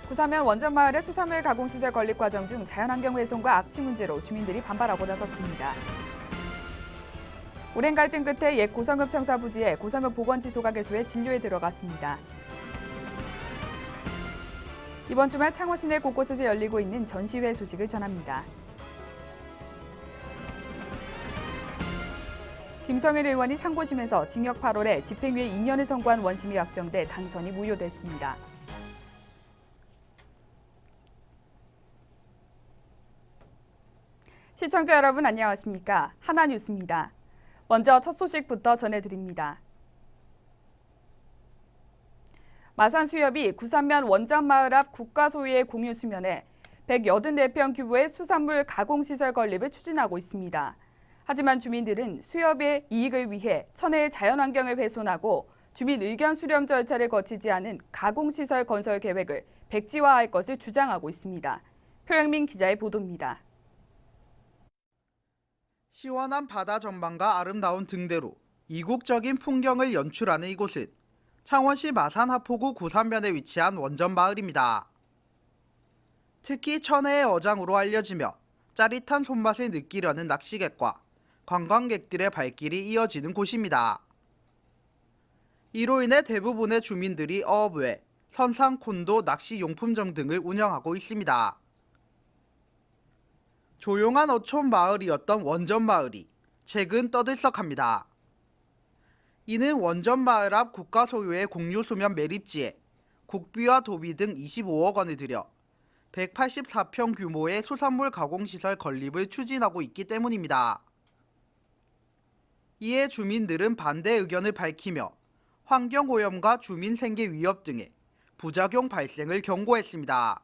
구사면 원전마을의 수산물 가공시설 건립 과정 중 자연환경 훼손과 악취 문제로 주민들이 반발하고 나섰습니다. 오랜 갈등 끝에 옛 고성읍 청사 부지에 고성읍 보건지소가 개소해 진료에 들어갔습니다. 이번 주말 창원 시내 곳곳에서 열리고 있는 전시회 소식을 전합니다. 김성일 의원이 상고심에서 징역 8월에 집행유예 2년을 선고한 원심이 확정돼 당선이 무효됐습니다. 시청자 여러분 안녕하십니까? 하나뉴스입니다. 먼저 첫 소식부터 전해드립니다. 마산수협이 구산면 원전마을 앞 국가소유의 공유 수면에 184평 규모의 수산물 가공시설 건립을 추진하고 있습니다. 하지만 주민들은 수협의 이익을 위해 천혜의 자연환경을 훼손하고 주민 의견 수렴 절차를 거치지 않은 가공시설 건설 계획을 백지화할 것을 주장하고 있습니다. 표영민 기자의 보도입니다. 시원한 바다 전망과 아름다운 등대로 이국적인 풍경을 연출하는 이곳은 창원시 마산 하포구 구산면에 위치한 원전마을입니다. 특히 천혜의 어장으로 알려지며 짜릿한 손맛을 느끼려는 낚시객과 관광객들의 발길이 이어지는 곳입니다. 이로 인해 대부분의 주민들이 어업 외 선상, 콘도, 낚시용품점 등을 운영하고 있습니다. 조용한 어촌 마을이었던 원전마을이 최근 떠들썩합니다. 이는 원전마을 앞 국가 소유의 공유수면 매립지에 국비와 도비 등 25억 원을 들여 184평 규모의 수산물 가공시설 건립을 추진하고 있기 때문입니다. 이에 주민들은 반대 의견을 밝히며 환경오염과 주민 생계 위협 등의 부작용 발생을 경고했습니다.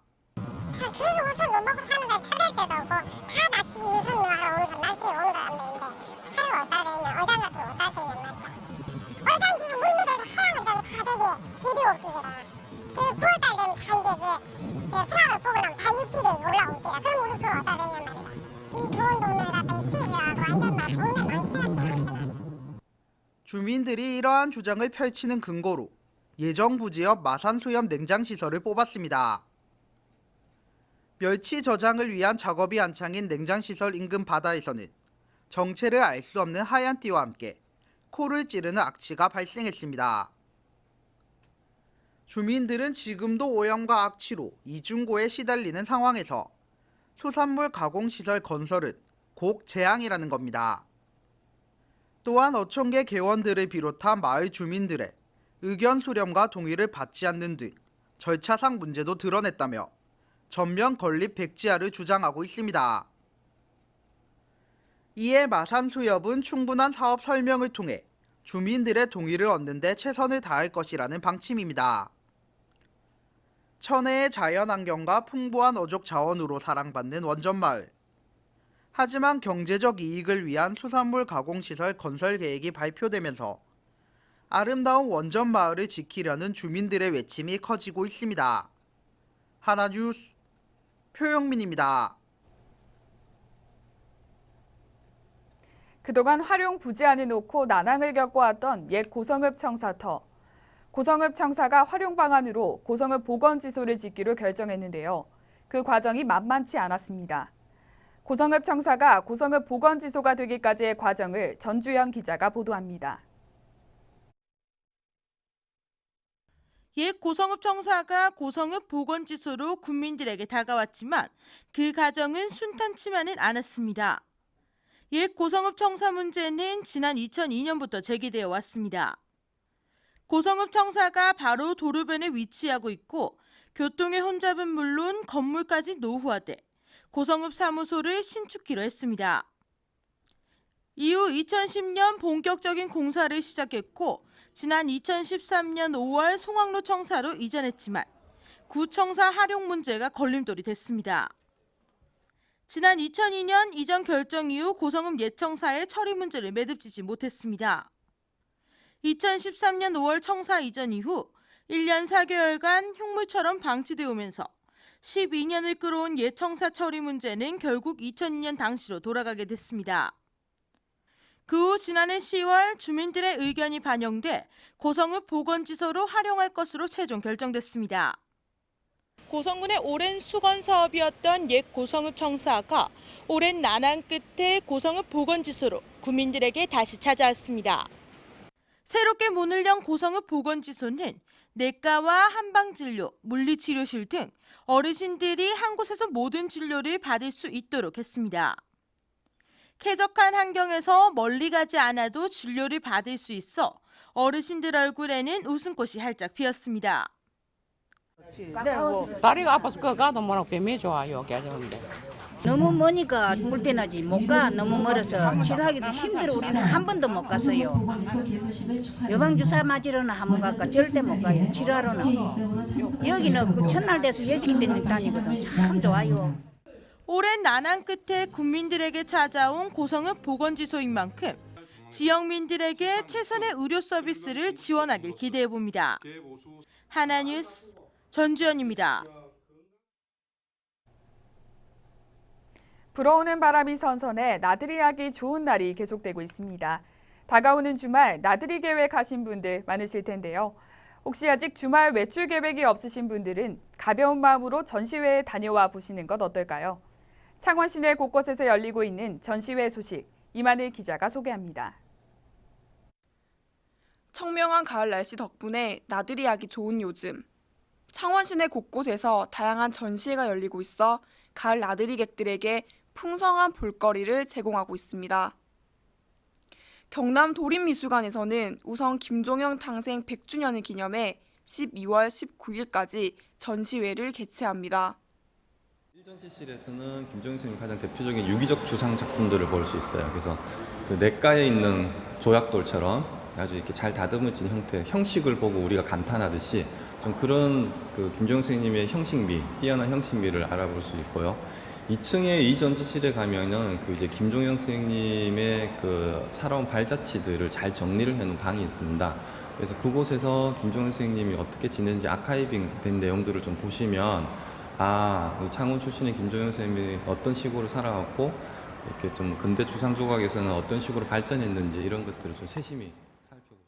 주민들이 이러한 주장을 펼치는 근거로 예정부지역 마산수협 냉장시설을 뽑았습니다. 멸치 저장을 위한 작업이 한창인 냉장시설 인근 바다에서는 정체를 알 수 없는 하얀 띠와 함께 코를 찌르는 악취가 발생했습니다. 주민들은 지금도 오염과 악취로 이중고에 시달리는 상황에서 수산물 가공시설 건설은 곡 재앙이라는 겁니다. 또한 어촌계 개원들을 비롯한 마을 주민들의 의견 수렴과 동의를 받지 않는 등 절차상 문제도 드러냈다며 전면 건립 백지화를 주장하고 있습니다. 이에 마산수협은 충분한 사업 설명을 통해 주민들의 동의를 얻는 데 최선을 다할 것이라는 방침입니다. 천혜의 자연환경과 풍부한 어족 자원으로 사랑받는 원전마을. 하지만 경제적 이익을 위한 수산물 가공시설 건설 계획이 발표되면서 아름다운 원전마을을 지키려는 주민들의 외침이 커지고 있습니다. 하나뉴스 표영민입니다. 그동안 활용 부지 안에 놓고 난항을 겪어왔던 옛 고성읍 청사터. 고성읍 청사가 활용 방안으로 고성읍 보건지소를 짓기로 결정했는데요. 그 과정이 만만치 않았습니다. 고성읍 청사가 고성읍 보건지소가 되기까지의 과정을 전주현 기자가 보도합니다. 옛 고성읍 청사가 고성읍 보건지소로 군민들에게 다가왔지만 그 과정은 순탄치만은 않았습니다. 옛 고성읍 청사 문제는 지난 2002년부터 제기되어 왔습니다. 고성읍 청사가 바로 도로변에 위치하고 있고 교통의 혼잡은 물론 건물까지 노후화돼 고성읍 사무소를 신축키로 했습니다. 이후 2010년 본격적인 공사를 시작했고 지난 2013년 5월 송악로 청사로 이전했지만 구청사 활용 문제가 걸림돌이 됐습니다. 지난 2002년 이전 결정 이후 고성읍 옛청사의 처리 문제를 매듭지지 못했습니다. 2013년 5월 청사 이전 이후 1년 4개월간 흉물처럼 방치되어 오면서 12년을 끌어온 옛청사 처리 문제는 결국 2002년 당시로 돌아가게 됐습니다. 그 후 지난해 10월 주민들의 의견이 반영돼 고성읍 보건지소로 활용할 것으로 최종 결정됐습니다. 고성군의 오랜 수건 사업이었던 옛 고성읍 청사가 오랜 난항 끝에 고성읍 보건지소로 구민들에게 다시 찾아왔습니다. 새롭게 문을 연 고성읍 보건지소는 내과와 한방진료, 물리치료실 등 어르신들이 한 곳에서 모든 진료를 받을 수 있도록 했습니다. 쾌적한 환경에서 멀리 가지 않아도 진료를 받을 수 있어 어르신들 얼굴에는 웃음꽃이 활짝 피었습니다. 다리가 아파서 그 가도 뭐라고 뱀이 좋아요. 괜찮은데. 너무 머니까 불편하지 못 가. 너무 멀어서 치료하기도 힘들어. 우리는 한 번도 못 갔어요. 예방주사 맞으러는 한번 갈까 절대 못 가요. 치료하러는. 여기는 그 첫날 돼서 여지기 때문에 다니거든. 참 좋아요. 오랜 난항 끝에 국민들에게 찾아온 고성읍 보건지소인 만큼 지역민들에게 최선의 의료 서비스를 지원하길 기대해봅니다. 하나뉴스 전주연입니다. 불어오는 바람이 선선해 나들이 하기 좋은 날이 계속되고 있습니다. 다가오는 주말 나들이 계획하신 분들 많으실 텐데요. 혹시 아직 주말 외출 계획이 없으신 분들은 가벼운 마음으로 전시회에 다녀와 보시는 것 어떨까요? 창원 시내 곳곳에서 열리고 있는 전시회 소식, 이만일 기자가 소개합니다. 청명한 가을 날씨 덕분에 나들이 하기 좋은 요즘. 창원 시내 곳곳에서 다양한 전시회가 열리고 있어 가을 나들이객들에게 풍성한 볼거리를 제공하고 있습니다. 경남 도립미술관에서는 우선 김종영 탄생 100주년을 기념해 12월 19일까지 전시회를 개최합니다. 1전시실에서는 김종영 선생님 가장 대표적인 유기적 주상 작품들을 볼 수 있어요. 그래서 그 냇가에 있는 조약돌처럼 아주 이렇게 잘 다듬어진 형태, 형식을 보고 우리가 감탄하듯이 좀 그런 그 김종영 선생님의 형식미, 뛰어난 형식미를 알아볼 수 있고요. 2층에 이 전시실에 가면은 그 이제 김종영 선생님의 그 살아온 발자취들을 잘 정리를 해놓은 방이 있습니다. 그래서 그곳에서 김종영 선생님이 어떻게 지냈는지 아카이빙 된 내용들을 좀 보시면 창원 출신의 김종영 선생님이 어떤 식으로 살아왔고 이렇게 좀 근대 주상 조각에서는 어떤 식으로 발전했는지 이런 것들을 좀 세심히 살펴보세요.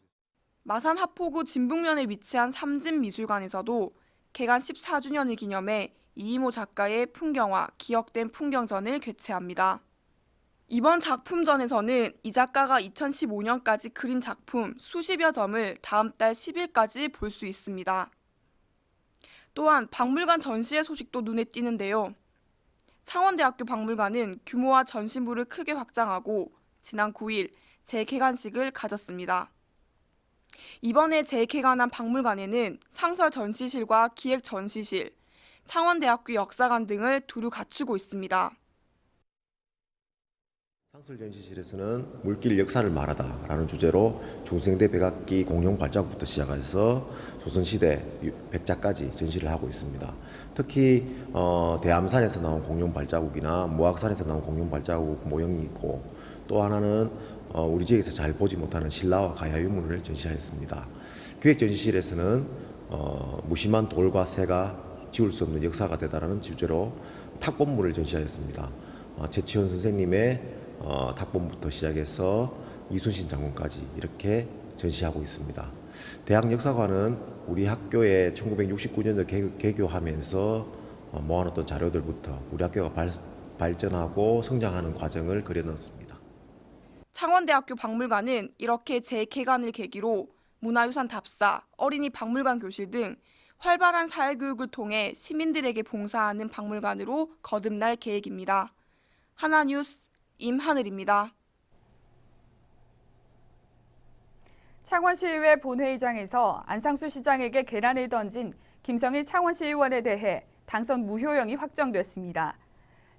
마산 하포구 진북면에 위치한 삼진미술관에서도 개관 14주년을 기념해 이희모 작가의 풍경화, 기억된 풍경전을 개최합니다. 이번 작품전에서는 이 작가가 2015년까지 그린 작품 수십여 점을 다음 달 10일까지 볼 수 있습니다. 또한 박물관 전시회 소식도 눈에 띄는데요. 창원대학교 박물관은 규모와 전시물을 크게 확장하고 지난 9일 재개관식을 가졌습니다. 이번에 재개관한 박물관에는 상설 전시실과 기획 전시실, 창원대학교 역사관 등을 두루 갖추고 있습니다. 상설 전시실에서는 물길 역사를 말하다라는 주제로 중생대 백악기 공룡 발자국부터 시작해서 조선시대 백자까지 전시를 하고 있습니다. 특히 대암산에서 나온 공룡 발자국이나 모악산에서 나온 공룡 발자국 모형이 있고, 또 하나는 우리 지역에서 잘 보지 못하는 신라와 가야 유물을 전시하였습니다. 기획 전시실에서는 무심한 돌과 새가 지울 수 없는 역사가 되다라는 주제로 탁본물을 전시하였습니다. 최치원 선생님의 탁본부터 시작해서 이순신 장군까지 이렇게 전시하고 있습니다. 대학역사관은 우리 학교에 1969년도 개교하면서 모아놨던 자료들부터 우리 학교가 발전하고 성장하는 과정을 그려넣었습니다. 창원대학교 박물관은 이렇게 재개관을 계기로 문화유산 답사, 어린이 박물관 교실 등 활발한 사회교육을 통해 시민들에게 봉사하는 박물관으로 거듭날 계획입니다. 하나뉴스 임하늘입니다. 창원시의회 본회의장에서 안상수 시장에게 계란을 던진 김성희 창원시의원에 대해 당선 무효형이 확정됐습니다.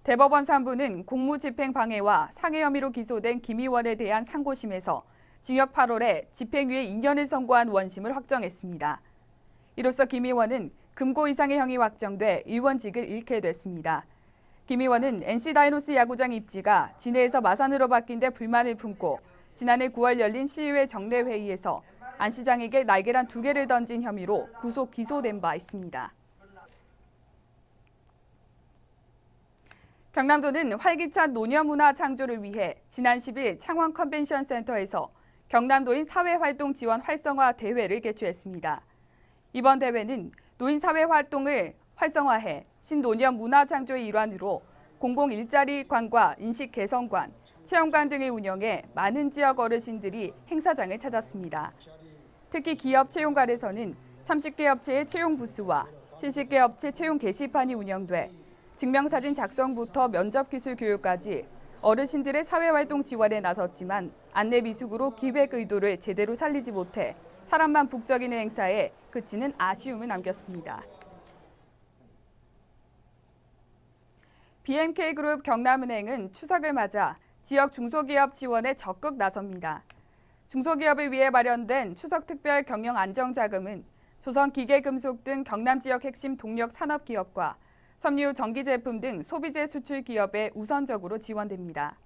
대법원 3부는 공무집행 방해와 상해 혐의로 기소된 김 의원에 대한 상고심에서 징역 8월에 집행유예 2년을 선고한 원심을 확정했습니다. 이로써 김 의원은 금고 이상의 형이 확정돼 의원직을 잃게 됐습니다. 김 의원은 NC 다이노스 야구장 입지가 진해에서 마산으로 바뀐 데 불만을 품고 지난해 9월 열린 시의회 정례회의에서 안 시장에게 날계란 2개를 던진 혐의로 구속 기소된 바 있습니다. 경남도는 활기찬 노년문화 창조를 위해 지난 10일 창원 컨벤션 센터에서 경남도인 사회활동 지원 활성화 대회를 개최했습니다. 이번 대회는 노인 사회활동을 활성화해 신노년 문화창조의 일환으로 공공 일자리관과 인식 개선관, 체험관 등을 운영해 많은 지역 어르신들이 행사장을 찾았습니다. 특히 기업 채용관에서는 30개 업체의 채용 부스와 70개 업체 채용 게시판이 운영돼 증명사진 작성부터 면접기술 교육까지 어르신들의 사회활동 지원에 나섰지만 안내 미숙으로 기획 의도를 제대로 살리지 못해 사람만 북적이는 행사에 그치는 아쉬움을 남겼습니다. BMK그룹 경남은행은 추석을 맞아 지역 중소기업 지원에 적극 나섭니다. 중소기업을 위해 마련된 추석특별 경영안정자금은 조선기계금속 등 경남 지역 핵심 동력 산업기업과 섬유 전기제품 등 소비재 수출 기업에 우선적으로 지원됩니다.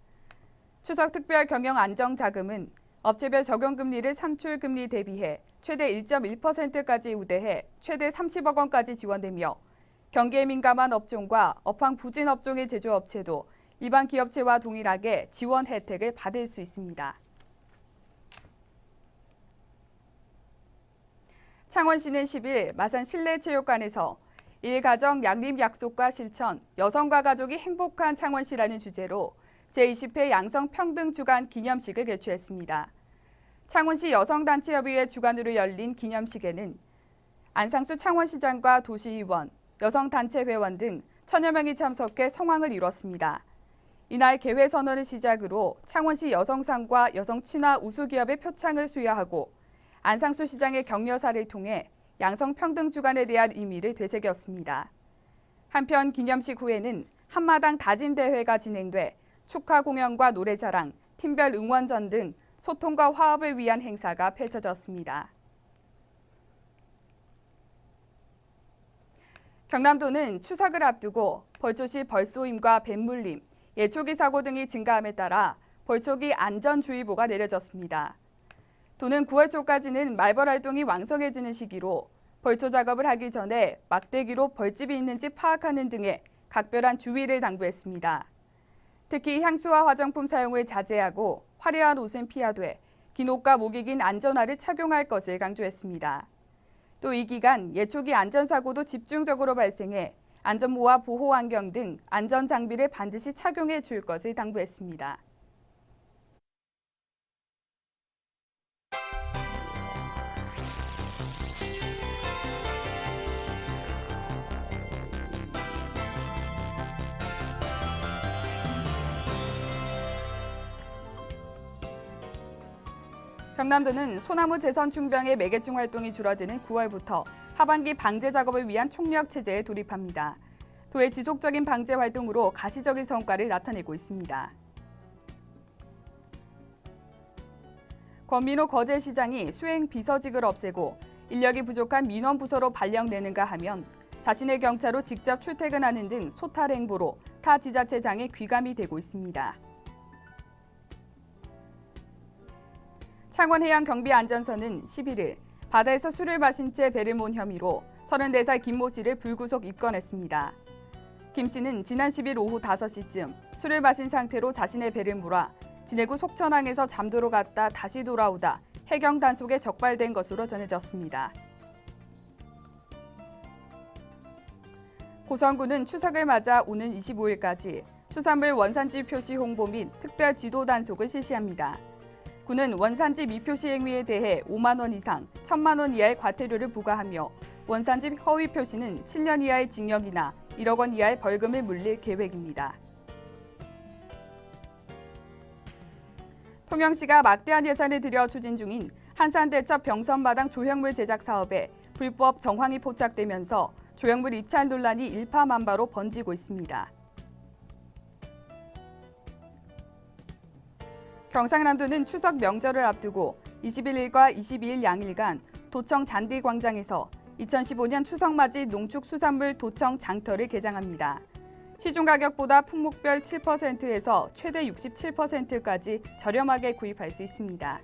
추석특별 경영안정자금은 업체별 적용금리를 산출금리 대비해 최대 1.1%까지 우대해 최대 30억 원까지 지원되며 경기에 민감한 업종과 업황 부진 업종의 제조업체도 일반 기업체와 동일하게 지원 혜택을 받을 수 있습니다. 창원시는 10일 마산 실내체육관에서 일가정 양립 약속과 실천, 여성과 가족이 행복한 창원시라는 주제로 제20회 양성평등주간 기념식을 개최했습니다. 창원시 여성단체협의회 주관으로 열린 기념식에는 안상수 창원시장과 도시의원, 여성단체 회원 등 1000여 명이 참석해 성황을 이뤘습니다. 이날 개회선언을 시작으로 창원시 여성상과 여성친화 우수기업의 표창을 수여하고 안상수 시장의 격려사를 통해 양성평등주간에 대한 의미를 되새겼습니다. 한편 기념식 후에는 한마당 다짐대회가 진행돼 축하 공연과 노래자랑, 팀별 응원전 등 소통과 화합을 위한 행사가 펼쳐졌습니다. 경남도는 추석을 앞두고 벌초시 벌쏘임과 뱃물림, 예초기 사고 등이 증가함에 따라 벌초기 안전주의보가 내려졌습니다. 도는 9월 초까지는 말벌 활동이 왕성해지는 시기로 벌초 작업을 하기 전에 막대기로 벌집이 있는지 파악하는 등의 각별한 주의를 당부했습니다. 특히 향수와 화장품 사용을 자제하고 화려한 옷은 피하되 긴 옷과 목이 긴 안전화를 착용할 것을 강조했습니다. 또 이 기간 예초기 안전사고도 집중적으로 발생해 안전모와 보호 안경 등 안전장비를 반드시 착용해 줄 것을 당부했습니다. 경남도는 소나무 재선 중병의 매개충 활동이 줄어드는 9월부터 하반기 방제 작업을 위한 총력 체제에 돌입합니다. 도의 지속적인 방제 활동으로 가시적인 성과를 나타내고 있습니다. 권민호 거제시장이 수행 비서직을 없애고 인력이 부족한 민원부서로 발령내는가 하면 자신의 경차로 직접 출퇴근하는 등 소탈 행보로 타 지자체장의 귀감이 되고 있습니다. 창원해양경비안전서는 11일 바다에서 술을 마신 채 배를 몬 혐의로 34살 김모 씨를 불구속 입건했습니다. 김 씨는 지난 10일 오후 5시쯤 술을 마신 상태로 자신의 배를 몰아 진해구 속천항에서 잠도로 갔다 다시 돌아오다 해경 단속에 적발된 것으로 전해졌습니다. 고성군은 추석을 맞아 오는 25일까지 수산물 원산지 표시 홍보 및 특별 지도 단속을 실시합니다. 군은 원산지 미표시 행위에 대해 5만 원 이상, 1000만 원 이하의 과태료를 부과하며 원산지 허위 표시는 7년 이하의 징역이나 1억 원 이하의 벌금을 물릴 계획입니다. 통영시가 막대한 예산을 들여 추진 중인 한산대첩 병선마당 조형물 제작 사업에 불법 정황이 포착되면서 조형물 입찰 논란이 일파만파로 번지고 있습니다. 경상남도는 추석 명절을 앞두고 21일과 22일 양일간 도청 잔디광장에서 2015년 추석맞이 농축수산물 도청 장터를 개장합니다. 시중 가격보다 품목별 7%에서 최대 67%까지 저렴하게 구입할 수 있습니다.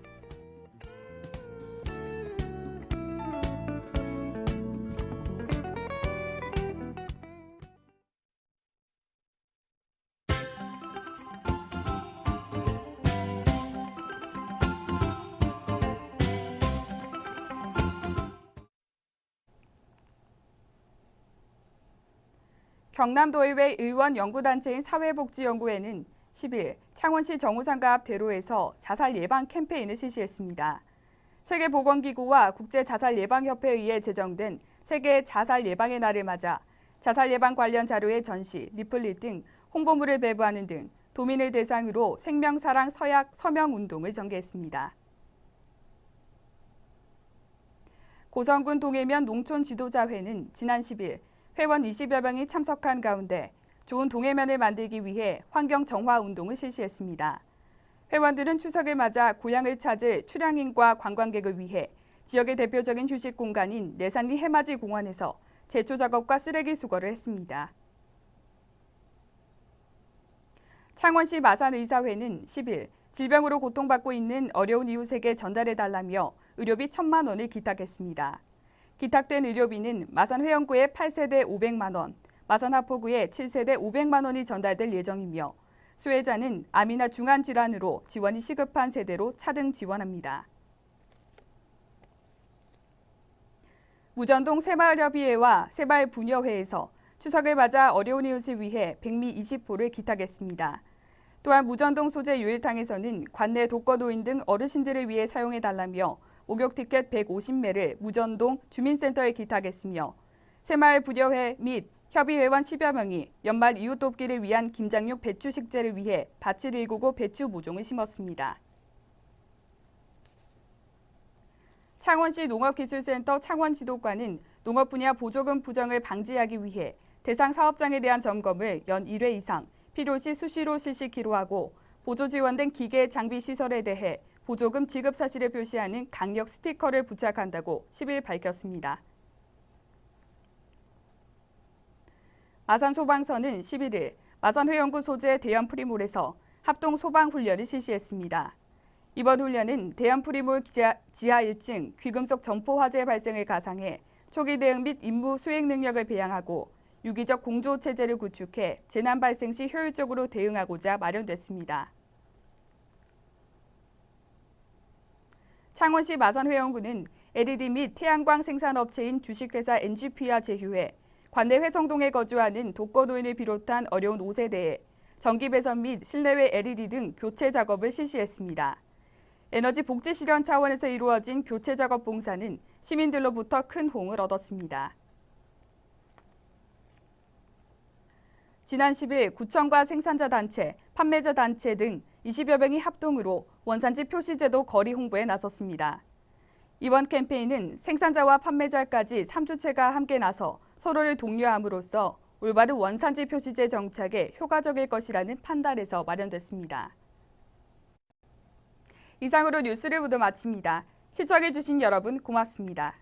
경남도의회 의원 연구단체인 사회복지연구회는 10일 창원시 정우상가 앞 대로에서 자살 예방 캠페인을 실시했습니다. 세계보건기구와 국제자살예방협회에 의해 제정된 세계 자살 예방의 날을 맞아 자살 예방 관련 자료의 전시, 리플릿 등 홍보물을 배부하는 등 도민을 대상으로 생명사랑 서약 서명운동을 전개했습니다. 고성군 동해면 농촌지도자회는 지난 10일 회원 20여 명이 참석한 가운데 좋은 동해면을 만들기 위해 환경 정화 운동을 실시했습니다. 회원들은 추석을 맞아 고향을 찾을 출향인과 관광객을 위해 지역의 대표적인 휴식 공간인 내산리 해맞이 공원에서 제초 작업과 쓰레기 수거를 했습니다. 창원시 마산의사회는 10일 질병으로 고통받고 있는 어려운 이웃에게 전달해달라며 의료비 1,000만 원을 기탁했습니다. 기탁된 의료비는 마산회원구에 8세대 500만 원, 마산하포구에 7세대 500만 원이 전달될 예정이며 수혜자는 암이나 중환 질환으로 지원이 시급한 세대로 차등 지원합니다. 무전동 새마을협의회와 새마을부녀회에서 추석을 맞아 어려운 이웃을 위해 백미 20포를 기탁했습니다. 또한 무전동 소재 유일탕에서는 관내 독거노인 등 어르신들을 위해 사용해달라며 목욕 티켓 150매를 무전동 주민센터에 기탁했으며 새마을부녀회 및 협의회원 10여 명이 연말 이웃 돕기를 위한 김장육 배추 식재를 위해 밭을 일구고 배추 모종을 심었습니다. 창원시 농업기술센터 창원지도과는 농업 분야 보조금 부정을 방지하기 위해 대상 사업장에 대한 점검을 연 1회 이상 필요시 수시로 실시키로 하고 보조 지원된 기계 장비 시설에 대해 보조금 지급 사실을 표시하는 강력 스티커를 부착한다고 10일 밝혔습니다. 마산소방서는 11일 마산회원구 소재 대연 프리몰에서 합동 소방훈련을 실시했습니다. 이번 훈련은 대연 프리몰 지하 1층 귀금속 점포 화재 발생을 가상해 초기 대응 및 임무 수행 능력을 배양하고 유기적 공조 체제를 구축해 재난 발생 시 효율적으로 대응하고자 마련됐습니다. 창원시 마산회원구는 LED 및 태양광 생산업체인 주식회사 NGP와 제휴해 관내 회성동에 거주하는 독거노인을 비롯한 어려운 5세대에 전기 배선 및 실내외 LED 등 교체 작업을 실시했습니다. 에너지 복지 실현 차원에서 이루어진 교체 작업 봉사는 시민들로부터 큰 호응을 얻었습니다. 지난 10일 구청과 생산자 단체, 판매자 단체 등 20여 명이 합동으로 원산지 표시제도 거리 홍보에 나섰습니다. 이번 캠페인은 생산자와 판매자까지 3주체가 함께 나서 서로를 독려함으로써 올바른 원산지 표시제 정착에 효과적일 것이라는 판단에서 마련됐습니다. 이상으로 뉴스를 모두 마칩니다. 시청해주신 여러분 고맙습니다.